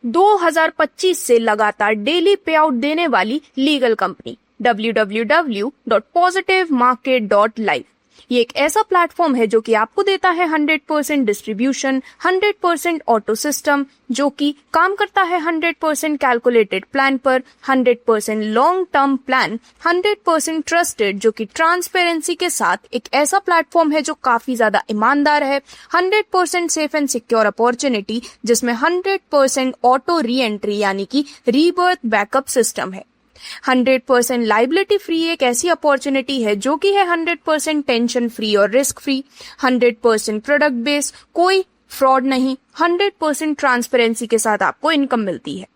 2025 से लगातार डेली पे आउट देने वाली लीगल कंपनी www.positivemarket.live। ये एक ऐसा प्लेटफॉर्म है जो कि आपको देता है 100% डिस्ट्रीब्यूशन, 100% ऑटो सिस्टम जो कि काम करता है 100% कैलकुलेटेड प्लान पर, 100% लॉन्ग टर्म प्लान, 100% ट्रस्टेड जो कि ट्रांसपेरेंसी के साथ एक ऐसा प्लेटफॉर्म है जो काफी ज्यादा ईमानदार है, 100% सेफ एंड सिक्योर अपॉर्चुनिटी जिसमें 100% ऑटो री एंट्री यानी कि रीबर्थ बैकअप सिस्टम है, 100% लाइबिलिटी फ्री एक ऐसी अपॉर्चुनिटी है जो कि है 100% टेंशन फ्री और रिस्क फ्री, 100% प्रोडक्ट बेस्ड, कोई फ्रॉड नहीं, 100% ट्रांसपेरेंसी के साथ आपको इनकम मिलती है।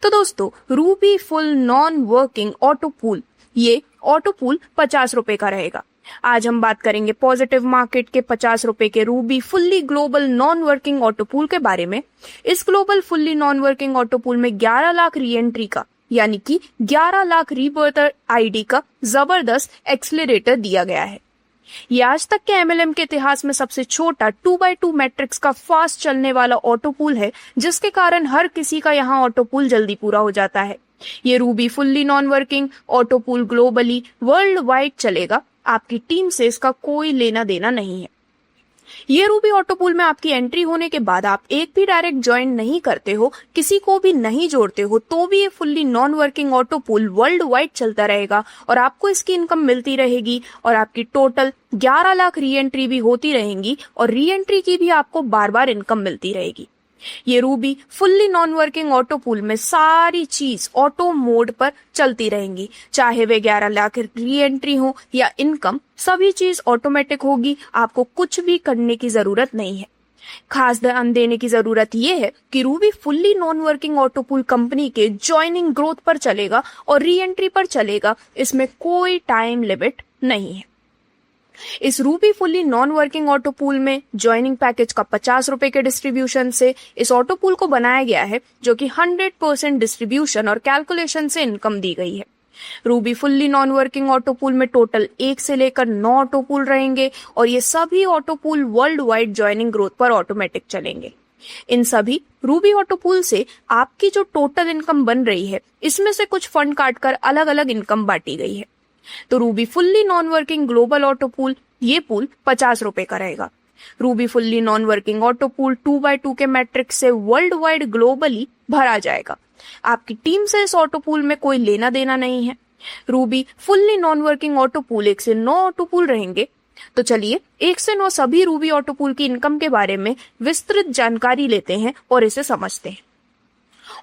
तो दोस्तों, Ruby full non working auto pool, ये ऑटो पूल 50 रुपए का रहेगा। आज हम बात करेंगे पॉजिटिव मार्केट के 50 रुपए के Ruby fully global non working auto pool के बारे में। इस global fully non working auto pool में 11 लाख री एंट्री का यानी कि 11 लाख रीबर्थ आईडी का जबरदस्त एक्सेलरेटर दिया गया है। ये आज तक के एमएलएम के इतिहास में सबसे छोटा 2x2 मैट्रिक्स का फास्ट चलने वाला ऑटो पूल है जिसके कारण हर किसी का यहाँ ऑटो पूल जल्दी पूरा हो जाता है। ये Ruby fully non working auto pool globally world wide चलेगा, आपकी टीम से इसका कोई लेना देना नहीं है। ये रूबी ऑटो पूल में आपकी एंट्री होने के बाद आप एक भी डायरेक्ट ज्वाइन नहीं करते हो, किसी को भी नहीं जोड़ते हो, तो भी ये fully non working auto pool world wide चलता रहेगा और आपको इसकी इनकम मिलती रहेगी और आपकी टोटल 11 लाख री एंट्री भी होती रहेंगी और री एंट्री की भी आपको बार बार इनकम मिलती रहेगी। ये Ruby fully non working auto pool में सारी चीज ऑटो मोड पर चलती रहेंगी, चाहे वे 11 लाख री एंट्री हो या इनकम, सभी चीज ऑटोमेटिक होगी, आपको कुछ भी करने की जरूरत नहीं है। खास ध्यान देने की जरूरत यह है कि Ruby fully non working auto pool company के ज्वाइनिंग ग्रोथ पर चलेगा और री एंट्री पर चलेगा, इसमें कोई टाइम लिमिट नहीं है। इस Ruby fully non working auto pool में ज्वाइनिंग पैकेज का 50 रुपए के डिस्ट्रीब्यूशन से इस ऑटो पूल को बनाया गया है जो कि 100% डिस्ट्रीब्यूशन और कैलकुलेशन से इनकम दी गई है। Ruby fully non working auto pool में टोटल 1 से लेकर 9 ऑटो पूल रहेंगे और ये सभी auto pool world wide joining growth पर ऑटोमेटिक चलेंगे। इन सभी रूबी ऑटो पूल से आपकी जो टोटल इनकम बन रही है, इसमें से कुछ फंड काटकर अलग अलग इनकम बांटी गई है। तो Ruby fully non working global auto pool, ये पूल 50 रुपए का रहेगा। Ruby fully non working auto pool 2x2 के मैट्रिक्स से वर्ल्ड वाइड ग्लोबली भरा जाएगा। आपकी टीम से इस ऑटो पूल में कोई लेना देना नहीं है। Ruby fully non working auto pool 1 से 9 ऑटो पूल रहेंगे। तो चलिए 1 से 9 सभी रूबी ऑटो पूल की इनकम के बारे में विस्तृत जानकारी लेते हैं और इसे समझते हैं।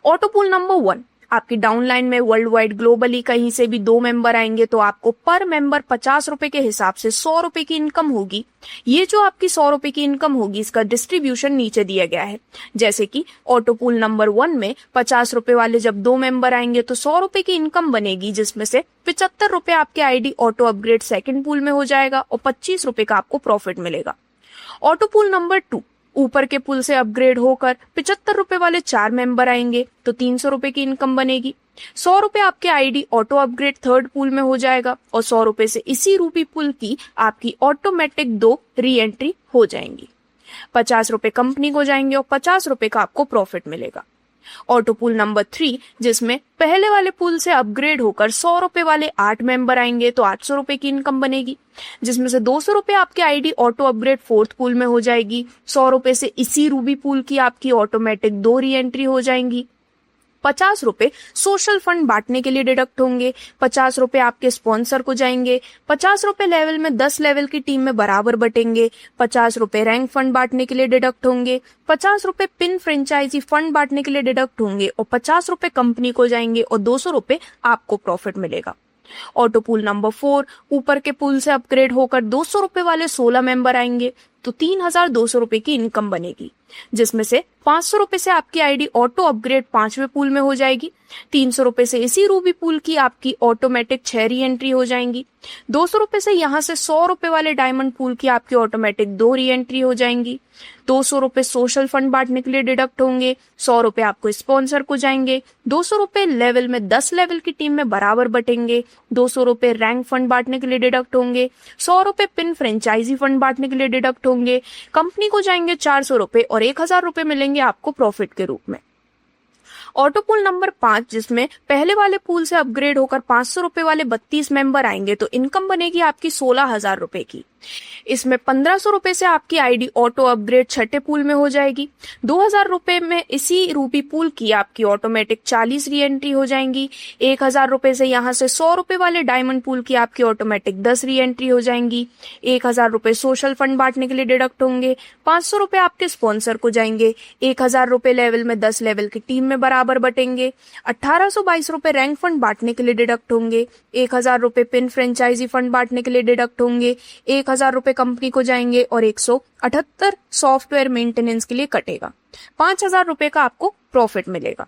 ऑटो पूल नंबर 1, आपकी डाउनलाइन में वर्ल्ड वाइड ग्लोबली कहीं से भी 2 मेंबर आएंगे तो आपको पर मेंबर 50 रुपए के हिसाब से 100 रुपए की इनकम होगी। ये जो आपकी 100 रुपए की इनकम होगी, इसका डिस्ट्रीब्यूशन नीचे दिया गया है। जैसे कि ऑटो पूल नंबर 1 में 50 रुपए वाले जब 2 मेंबर आएंगे तो 100 रुपए की इनकम बनेगी, जिसमें से 75 रुपए आपके ID auto upgrade second pool में हो जाएगा और 25 रुपए का आपको प्रॉफिट मिलेगा। ऑटो पूल नंबर 2, ऊपर के पुल से अपग्रेड होकर 75 रुपए वाले 4 मेंबर आएंगे तो 300 रुपए की इनकम बनेगी। 100 रुपए आपके ID auto upgrade third pool में हो जाएगा और 100 रुपए से इसी रूबी पुल की आपकी ऑटोमेटिक 2 री एंट्री हो जाएंगी। 50 रुपए कंपनी को जाएंगे और 50 रुपए का आपको प्रॉफिट मिलेगा। ऑटो पूल नंबर 3, जिसमें पहले वाले पूल से अपग्रेड होकर 100 रुपए वाले 8 मेंबर आएंगे तो 800 रुपए की इनकम बनेगी, जिसमें से 200 रुपए आपके ID auto upgrade fourth pool में हो जाएगी। 100 रुपए से इसी रूबी पूल की आपकी ऑटोमेटिक 2 री एंट्री हो जाएंगी। 50 रुपए सोशल फंड बांटने के लिए डिडक्ट होंगे। 50 रुपए आपके स्पॉन्सर को जाएंगे। 50 रुपए लेवल में 10 लेवल की टीम में बराबर बटेंगे। 50 रुपए रैंक फंड बांटने के लिए डिडक्ट होंगे। 50 रुपए पिन फ्रेंचाइजी फंड बांटने के लिए डिडक्ट होंगे और 50 रुपए कंपनी को जाएंगे और 200 रुपए आपको प्रॉफिट मिलेगा। ऑटो पूल नंबर 4, ऊपर के पूल से अपग्रेड होकर 200 रुपए वाले 16 मेंबर आएंगे तो 3200 रुपए की इनकम बनेगी, जिसमें से 500 रुपए से आपकी आईडी ऑटो अपग्रेड 5वें पूल में हो जाएगी। 300 रुपए से इसी रूबी पूल की आपकी ऑटोमेटिक 6 री एंट्री हो जाएंगी। 200 रुपए से यहाँ से 100 रुपए वाले डायमंड पूल की आपकी ऑटोमेटिक 2 री एंट्री हो जाएंगी। 200 रुपए सोशल फंड बांटने के लिए डिडक्ट होंगे। 100 रुपए आपको स्पॉन्सर को जाएंगे। 200 रुपए लेवल में 10 लेवल की टीम में बराबर बटेंगे। 200 रुपए रैंक फंड बांटने के लिए डिडक्ट होंगे। 100 रुपए पिन फ्रेंचाइजी फंड बांटने के लिए डिडक्ट होंगे। कंपनी को जाएंगे 400 रुपए और 1000 रुपए मिलेंगे आपको प्रॉफिट के रूप में। ऑटो पूल नंबर 5, जिसमें पहले वाले पूल से अपग्रेड होकर 500 रुपए वाले 32 मेंबर आएंगे तो इनकम बनेगी आपकी 16,000 रुपए की। इसमें 1500 रुपए से आपकी आईडी ऑटो अपग्रेड छठे पूल में हो जाएगी। 2000 रुपए में इसी रूबी पूल की आपकी ऑटोमेटिक 40 री एंट्री हो जाएंगी। 1000 रुपए से यहाँ से 100 रुपए वाले डायमंड पूल की आपकी ऑटोमेटिक 10 री एंट्री हो जाएंगी। 1000 रुपए सोशल फंड बांटने के लिए डिडक्ट होंगे। 500 रुपए आपके स्पॉन्सर को जाएंगे। 1000 रुपए लेवल में 10 लेवल की टीम में बराबर बटेंगे। 1822 रुपए रैंक फंड बांटने के लिए डिडक्ट होंगे। 1000 रुपए पिन फ्रेंचाइजी फंड बांटने के लिए डिडक्ट होंगे। 1000 रुपए कंपनी को जाएंगे और 178 सॉफ्टवेयर मेंटेनेंस के लिए कटेगा। 5000 रुपए का आपको प्रॉफिट मिलेगा।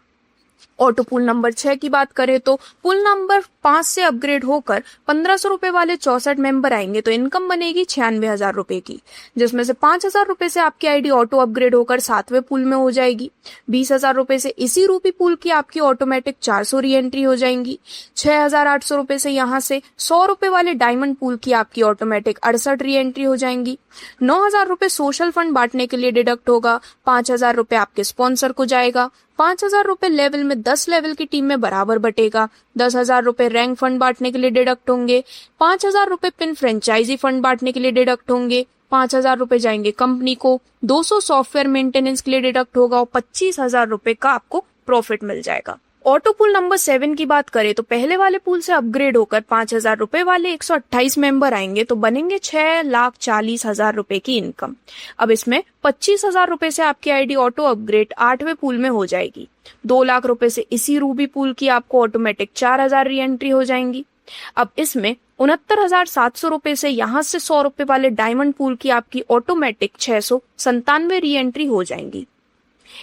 ऑटो पूल नंबर 6 की बात करें तो पूल नंबर 5 से अपग्रेड होकर 1500 रुपए वाले 64 मेंबर आएंगे तो इनकम बनेगी 96,000 रुपए की, जिसमें से 5000 रुपए से आपकी आईडी ऑटो अपग्रेड होकर 7वें पूल में हो जाएगी। 20,000 रुपए से इसी रूपी पूल की आपकी ऑटोमेटिक 400 री एंट्री हो जाएंगी। 6,800 रुपए से यहाँ से 100 रुपए वाले डायमंड पूल की आपकी ऑटोमेटिक 68 री एंट्री हो जाएंगी। 9,000 रुपए सोशल फंड बांटने के लिए डिडक्ट होगा। 5,000 रुपए आपके स्पॉन्सर को जाएगा। 5,000 रुपए लेवल में 10 लेवल की टीम में बराबर बटेगा। 10,000 रुपए रैंक फंड बांटने के लिए डिडक्ट होंगे। 5,000 रुपए पिन फ्रेंचाइजी फंड बांटने के लिए डिडक्ट होंगे। 5,000 रुपए जाएंगे कंपनी को। 200 सॉफ्टवेयर मेंटेनेंस के लिए डिडक्ट होगा और 25,000 रुपए का आपको प्रॉफिट मिल जाएगा। ऑटो पूल नंबर 7 की बात करें तो पहले वाले पूल से अपग्रेड होकर 5,000 रुपए वाले 128 मेंबर आएंगे तो बनेंगे 6,40,000 रुपए की इनकम। अब इसमें 25,000 रुपए से आपकी आईडी ऑटो अपग्रेड 8वें पूल में हो जाएगी। 2 लाख रुपए से इसी रूबी पूल की आपको ऑटोमेटिक 4,000 री एंट्री हो जाएंगी। अब इसमें 69,700 रुपए से यहाँ से 100 रुपए वाले डायमंड पूल की आपकी ऑटोमेटिक 697 री एंट्री हो जाएंगी।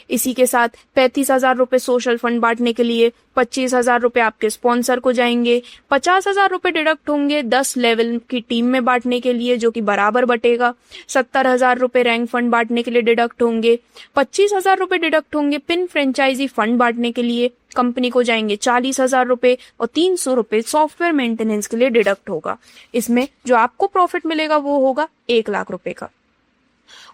इसी के साथ 35,000 रुपए सोशल फंड बांटने के लिए, 25,000 रुपए आपके स्पॉन्सर को जाएंगे। 50,000 रुपए डिडक्ट होंगे 10 लेवल की टीम में बांटने के लिए जो कि बराबर बटेगा। 70,000 रुपए रैंक फंड बांटने के लिए डिडक्ट होंगे। 25,000 रुपए डिडक्ट होंगे पिन फ्रेंचाइजी फंड बांटने के लिए। कंपनी को जाएंगे 40,000 रुपए और 300 रुपए सॉफ्टवेयर मेंटेनेंस के लिए डिडक्ट होगा। इसमें जो आपको प्रॉफिट मिलेगा वो होगा 1 लाख रुपए का।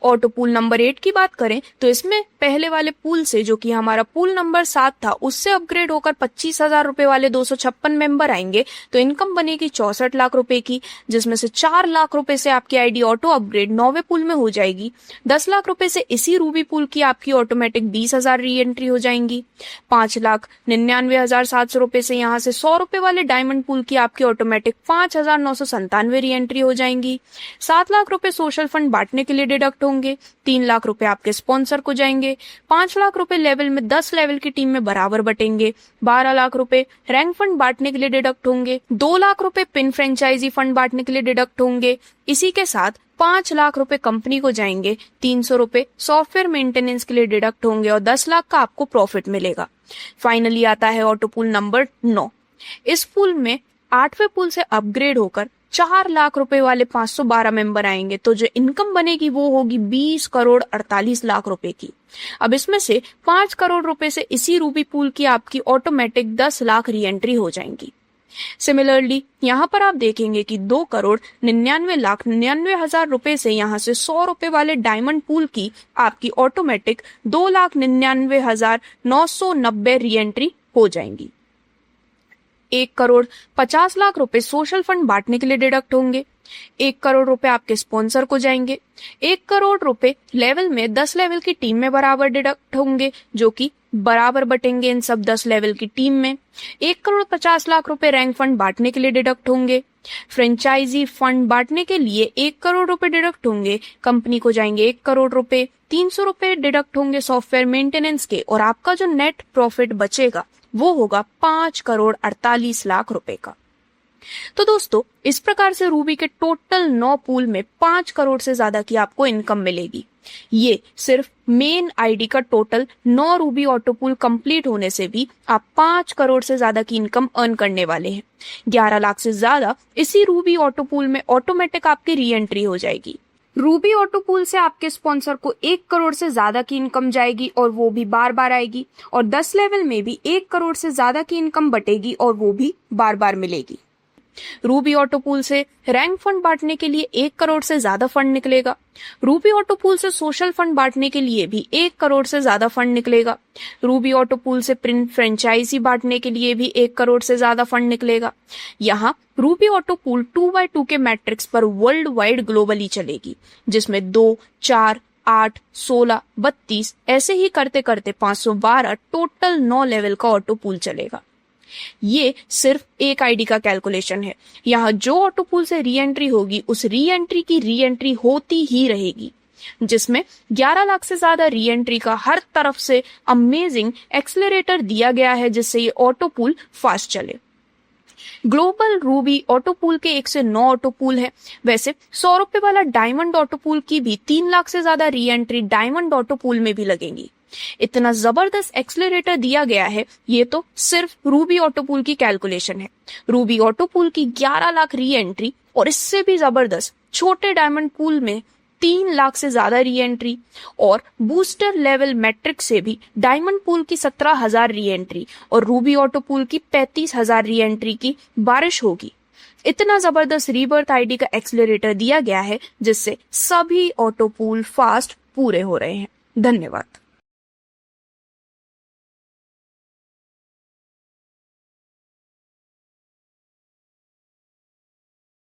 ऑटो पूल नंबर 8 की बात करें तो इसमें पहले वाले पूल से जो कि हमारा पूल नंबर 7 था उससे अपग्रेड होकर 25,000 रुपए वाले 256 मेंबर आएंगे तो इनकम बनेगी 64 लाख रुपए की, जिसमें से 4 लाख रुपए से आपकी आईडी ऑटो अपग्रेड 9वें पूल में हो जाएगी। 10 लाख रुपए से इसी रूबी पूल की आपकी ऑटोमेटिक 20,000 री एंट्री हो जाएंगी। 5,99,700 रुपए से यहाँ से 100 रुपए वाले डायमंड पूल की आपकी ऑटोमेटिक 5,997 री एंट्री हो जाएंगी। 7 लाख रुपए सोशल फंड बांटने के लिए डिडक्ट होंगे। 3 लाख रुपए आपके स्पॉन्सर को जाएंगे। 5 लाख रुपए लेवल में 10 लेवल की टीम में बराबर बटेंगे। 12 लाख रुपए रैंक फंड बांटने के लिए डिडक्ट होंगे। 2 लाख रुपए पिन फ्रेंचाइजी फंड बांटने के लिए डिडक्ट होंगे। इसी के साथ 5 लाख रुपए कंपनी को जाएंगे। 300 रुपए सॉफ्टवेयर मेंटेनेंस के लिए डिडक्ट होंगे और 10 लाख का आपको प्रॉफिट मिलेगा। फाइनली आता है ऑटो पूल नंबर 9। इस पूल में 8वें पूल से अपग्रेड होकर 4 लाख रुपए वाले 512 मेंबर आएंगे तो जो इनकम बनेगी वो होगी 20 करोड़ 48 लाख रुपए की। अब इसमें से 5 करोड़ रुपए से इसी रूबी पूल की आपकी ऑटोमेटिक 10 लाख री एंट्री हो जाएंगी। सिमिलरली यहाँ पर आप देखेंगे कि 2 करोड़ 99,99,000 रुपए से यहाँ से 100 रुपए वाले डायमंड पूल की आपकी ऑटोमेटिक 2,99,990 री एंट्री हो जाएंगी। 1 करोड़ 50 लाख रुपए सोशल फंड बांटने के लिए डिडक्ट होंगे। 1 करोड़ रुपए आपके स्पॉन्सर को जाएंगे। 1 करोड़ रुपए लेवल में 10 लेवल की टीम में बराबर डिडक्ट होंगे जो कि बराबर बटेंगे इन सब 10 लेवल की टीम में। 1 करोड़ 50 लाख रुपए रैंक फंड बांटने के लिए डिडक्ट होंगे। फ्रेंचाइजी फंड बांटने के लिए 1 करोड़ रुपए डिडक्ट होंगे। कंपनी को जाएंगे 1 करोड़ रुपए। 300 रुपए डिडक्ट होंगे सॉफ्टवेयर मेंटेनेंस के और आपका जो नेट प्रॉफिट बचेगा वो होगा 5 करोड़ 48 लाख रुपए का। तो दोस्तों इस प्रकार से रूबी के टोटल 9 पूल में 5 करोड़ से ज्यादा की आपको इनकम मिलेगी। ये सिर्फ मेन आईडी का total 9 Ruby auto pool complete होने से भी आप 5 करोड़ से ज्यादा की इनकम अर्न करने वाले हैं। 11 लाख से ज्यादा इसी रूबी ऑटो पूल में ऑटोमेटिक आपकी री एंट्री हो जाएगी। रूबी ऑटो पूल से आपके स्पॉन्सर को 1 करोड़ से ज्यादा की इनकम जाएगी और वो भी बार बार आएगी और 10 लेवल में भी 1 करोड़ से ज्यादा की इनकम बटेगी और वो भी बार बार मिलेगी। रूबी ऑटो पूल से रैंक फंड बांटने के लिए 1 करोड़ से ज्यादा फंड निकलेगा। रूबी ऑटो पूल से सोशल फंड बांटने के लिए भी 1 करोड़ से ज्यादा फंड निकलेगा। रूबी ऑटो पूल से प्रिंट फ्रेंचाइजी बांटने के लिए भी 1 करोड़ से ज्यादा फंड निकलेगा। यहाँ रूबी ऑटो पूल 2x2 के मैट्रिक्स पर वर्ल्ड वाइड ग्लोबली चलेगी, जिसमें 2, 4, 8, 16, 32 ऐसे ही करते करते 512 टोटल 9 लेवल का ऑटो पूल चलेगा। ये सिर्फ एक आईडी का कैलकुलेशन है। यहाँ जो ऑटो पूल से री एंट्री होगी उस री एंट्री की री एंट्री होती ही रहेगी, जिसमें 11 लाख से ज्यादा री एंट्री का हर तरफ से अमेजिंग एक्सेलरेटर दिया गया है, जिससे ये ऑटो पूल फास्ट चले। ग्लोबल रूबी ऑटो पूल के 1 से 9 ऑटो पूल है। वैसे 100 रुपए वाला डायमंड ऑटो पूल की भी 3 लाख से ज्यादा re entry diamond auto pool में भी लगेंगी। इतना जबरदस्त एक्सेलरेटर दिया गया है, ये तो सिर्फ रूबी ऑटो पूल की कैलकुलेशन है। रूबी ऑटो पूल की 11 लाख री एंट्री और इससे भी जबरदस्त छोटे डायमंड पूल में 3 लाख से ज्यादा री एंट्री और बूस्टर लेवल मैट्रिक से भी डायमंड पूल की 17,000 री एंट्री और रूबी ऑटो पूल की 35,000 री एंट्री की बारिश होगी। इतना जबरदस्त रीबर्थ आईडी का एक्सेलरेटर दिया गया है, जिससे सभी ऑटो पूल फास्ट पूरे हो रहे हैं। धन्यवाद।